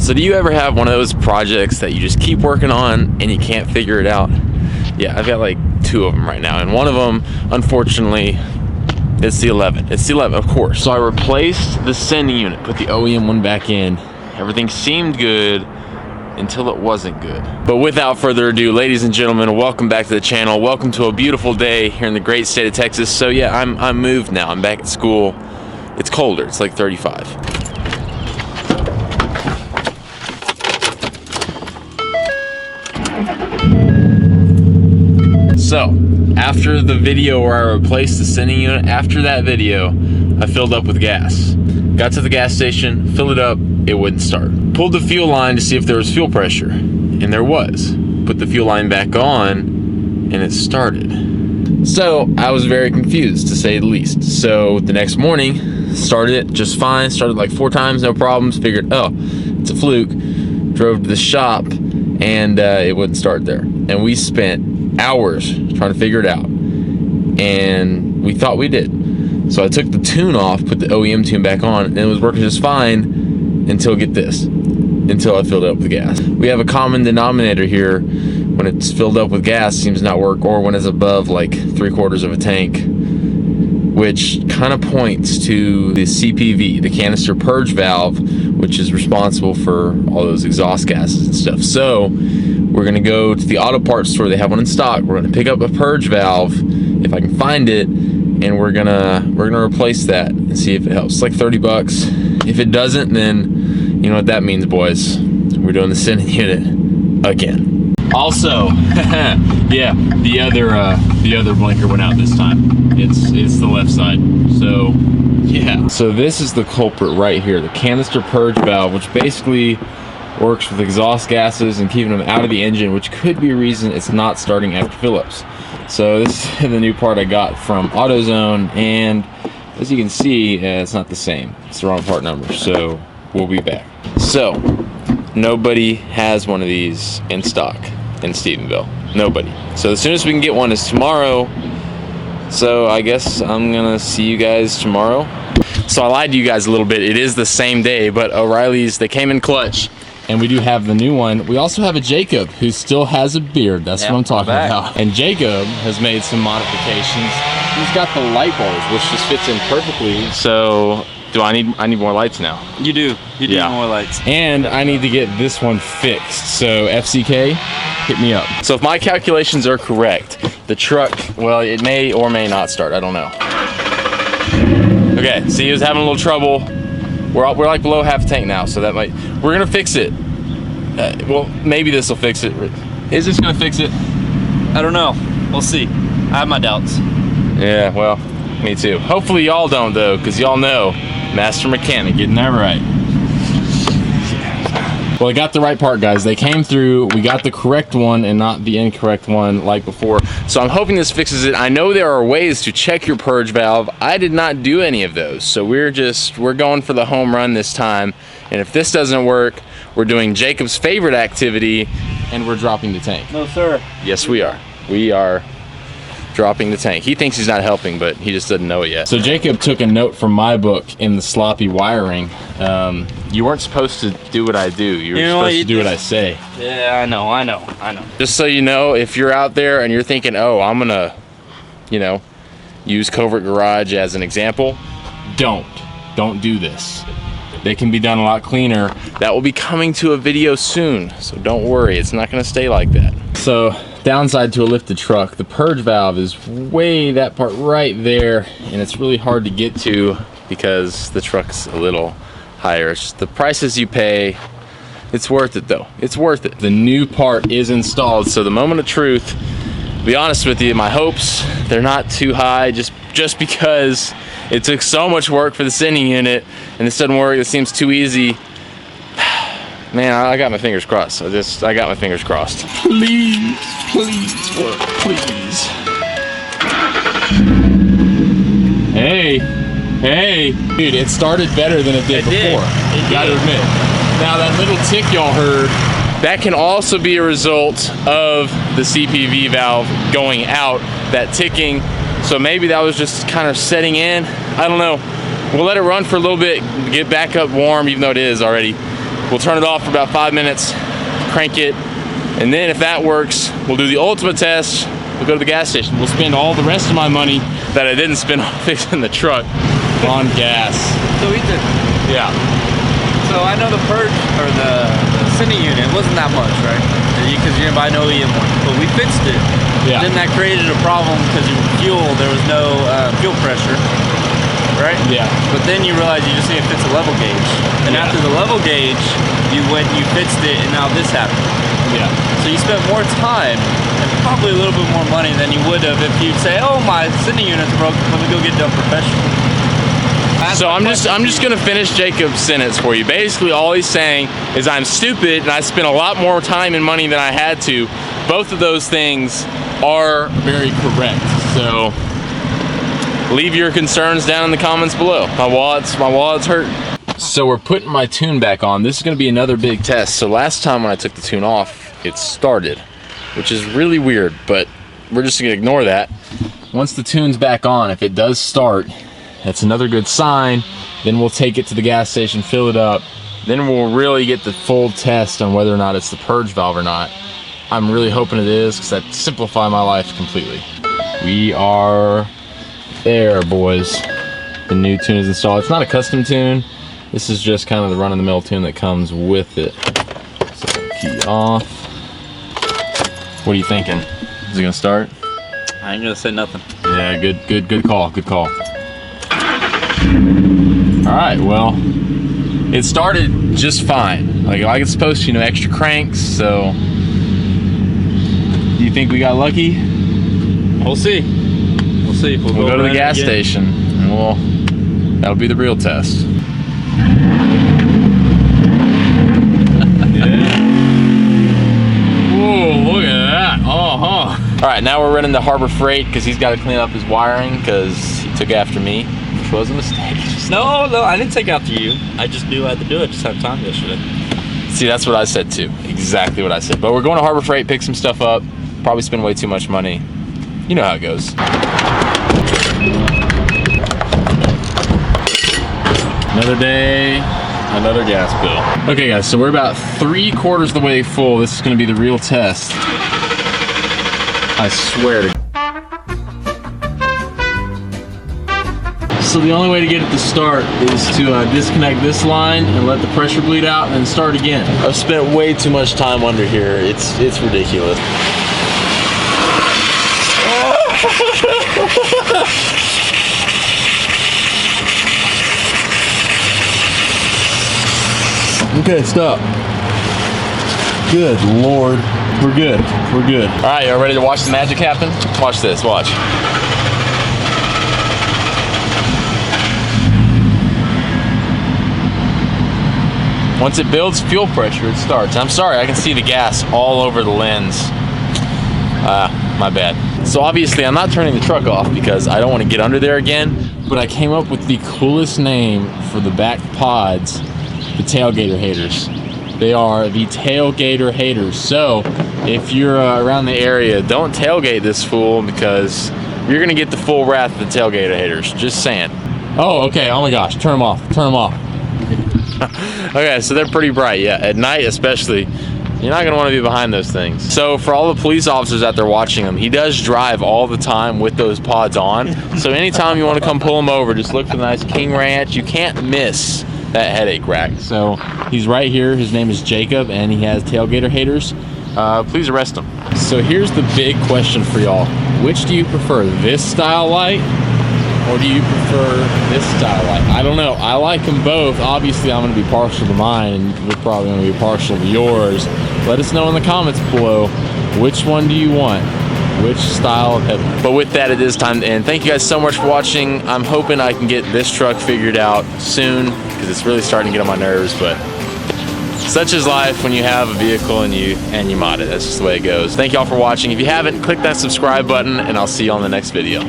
So do you ever have one of those projects that you just keep working on and you can't figure it out? Yeah, I've got like 2 of them right now, and one of them, unfortunately, it's the 11. It's the 11, of course. So I replaced the sending unit, put the OEM one back in. Everything seemed good until it wasn't good. But without further ado, ladies and gentlemen, welcome back to the channel. Welcome to a beautiful day here in the great state of Texas. So yeah, I'm moved now. I'm back at school. It's colder. It's like 35. So, after the video where I replaced the sending unit, after that video, I filled up with gas. Got to the gas station, filled it up, it wouldn't start. Pulled the fuel line to see if there was fuel pressure, and there was. Put the fuel line back on, and it started. So, I was very confused, to say the least. So, the next morning, started it just fine, started like 4 times, no problems, figured, oh, it's a fluke. Drove to the shop, and it wouldn't start there. And we spent hours trying to figure it out, and we thought we did. So I took the tune off, put the OEM tune back on, and it was working just fine until, get this, until I filled it up with gas. We have a common denominator here. When it's filled up with gas, it seems to not work, or when it's above like 3/4 of a tank, which kind of points to the CPV, the canister purge valve, which is responsible for all those exhaust gases and stuff. So we're gonna go to the auto parts store. They have one in stock. We're gonna pick up a purge valve if I can find it, and we're gonna replace that and see if it helps. It's like 30 bucks. If it doesn't, then you know what that means, boys. We're doing the sending unit again. Also, yeah, the other blinker went out this time. It's the left side. So yeah. So this is the culprit right here, the canister purge valve, which basically works with exhaust gases and keeping them out of the engine, which could be a reason it's not starting after Phillips. So this is the new part I got from AutoZone, and as you can see, it's not the same. It's the wrong part number, so we'll be back. So nobody has one of these in stock in Stephenville. Nobody. So the soonest we can get one is tomorrow. So I guess I'm gonna see you guys tomorrow. So I lied to you guys a little bit. It is the same day, but O'Reilly's, they came in clutch. And we do have the new one. We also have a Jacob who still has a beard. That's what I'm talking about. And Jacob has made some modifications. He's got the light bars, which just fits in perfectly. So, I need more lights now. You do. You need more lights. And I need to get this one fixed. So FCK, hit me up. So if my calculations are correct, the truck, well, it may or may not start. I don't know. Okay, see, he was having a little trouble. We're like below half a tank now, so that might, we're gonna fix it. Well, maybe this will fix it. Is this gonna fix it? I don't know. We'll see. I have my doubts. Yeah, well, me too. Hopefully y'all don't though, because y'all know, master mechanic, getting that right. Well, I got the right part, guys. They came through. We got the correct one and not the incorrect one like before. So I'm hoping this fixes it. I know there are ways to check your purge valve. I did not do any of those. So we're going for the home run this time. And if this doesn't work, we're doing Jacob's favorite activity, and we're dropping the tank. No, sir. Yes, we are. We are dropping the tank. He thinks he's not helping, but he just doesn't know it yet. So Jacob took a note from my book in the sloppy wiring. You weren't supposed to do what I do. You were supposed to do what I say. Yeah, I know. Just so you know, if you're out there and you're thinking, oh, I'm gonna, you know, use Covert Garage as an example, don't do this. They can be done a lot cleaner. That will be coming to a video soon, so don't worry, it's not gonna stay like that. So, downside to a lifted truck, the purge valve is way, that part right there, and it's really hard to get to because the truck's a little higher. It's just the prices you pay. It's worth it though. It's worth it. The new part is installed, so the moment of truth, to be honest with you, my hopes, they're not too high just because it took so much work for the sending unit and this doesn't work. It seems too easy. Man, I got my fingers crossed. I got my fingers crossed. Please work, please. Hey, dude, it started better than it did before. Gotta admit. Now that little tick y'all heard, that can also be a result of the CPV valve going out, that ticking. So maybe that was just kind of setting in. I don't know. We'll let it run for a little bit, get back up warm, even though it is already. We'll turn it off for about 5 minutes, crank it, and then if that works, we'll do the ultimate test. We'll go to the gas station. We'll spend all the rest of my money that I didn't spend on fixing the truck on gas. So Ethan. Yeah. So I know the purge or the sending unit wasn't that much, right? Because you didn't buy no EM one, but we fixed it. Yeah. Then that created a problem because there was no fuel pressure, right? Yeah. But then you realize you just need to fix a level gauge, and after the level gauge, you went and you fixed it, and now this happened. Yeah. So you spent more time and probably a little bit more money than you would have if you'd say, "Oh, my sending unit's broke. Let me go get it done professionally." So I'm just gonna finish Jacob's sentence for you. Basically, all he's saying is I'm stupid and I spent a lot more time and money than I had to. Both of those things are very correct. So leave your concerns down in the comments below. My wallet's hurt. So we're putting my tune back on. This is gonna be another big test. So last time when I took the tune off, it started, which is really weird, but we're just gonna ignore that. Once the tune's back on, if it does start, that's another good sign. Then we'll take it to the gas station, fill it up. Then we'll really get the full test on whether or not it's the purge valve or not. I'm really hoping it is, because that'd simplify my life completely. We are there, boys. The new tune is installed. It's not a custom tune. This is just kind of the run-of-the-mill tune that comes with it. So key off. What are you thinking? Is it gonna start? I ain't gonna say nothing. Yeah, good call, good call. All right, well, it started just fine. Like it's supposed to, you know, extra cranks, so. Do you think we got lucky? We'll see. We'll see. We'll go to the gas station, and that'll be the real test. Yeah. Whoa, look at that. All right, now we're running to Harbor Freight because he's got to clean up his wiring because he took after me, which was a mistake. No, I didn't take after you. I just knew I had to do it. Just had time yesterday. See, that's what I said too. Exactly what I said. But we're going to Harbor Freight, pick some stuff up. Probably spend way too much money. You know how it goes. Another day, another gas bill. Okay guys, so we're about 3/4 of the way full. This is gonna be the real test. I swear to. So the only way to get it to start is to disconnect this line and let the pressure bleed out and then start again. I've spent way too much time under here. It's ridiculous. Okay, stop. Good Lord. We're good. We're good. All right, y'all ready to watch the magic happen? Watch this, watch. Once it builds fuel pressure, it starts. I'm sorry, I can see the gas all over the lens. My bad. So obviously I'm not turning the truck off because I don't want to get under there again, but I came up with the coolest name for the back pods, the tailgater haters. They are the tailgater haters. So if you're around the area, don't tailgate this fool because you're gonna get the full wrath of the tailgater haters. Just saying. Oh, okay, oh my gosh, turn them off, turn them off. Okay, so they're pretty bright, yeah. At night especially, you're not gonna wanna be behind those things. So for all the police officers out there watching him, he does drive all the time with those pods on. So anytime you wanna come pull him over, just look for the nice King Ranch. You can't miss that headache rack. So he's right here, his name is Jacob, and he has tailgater haters. Please arrest him. So here's the big question for y'all. Which do you prefer, this style light? Or do you prefer this style light? I don't know. I like them both. Obviously, I'm going to be partial to mine, and you're probably going to be partial to yours. Let us know in the comments below, which one do you want? Which style of headlight? But with that, it is time to end. Thank you guys so much for watching. I'm hoping I can get this truck figured out soon, because it's really starting to get on my nerves, but such is life when you have a vehicle and you mod it. That's just the way it goes. Thank y'all for watching. If you haven't, click that subscribe button, and I'll see you on the next video.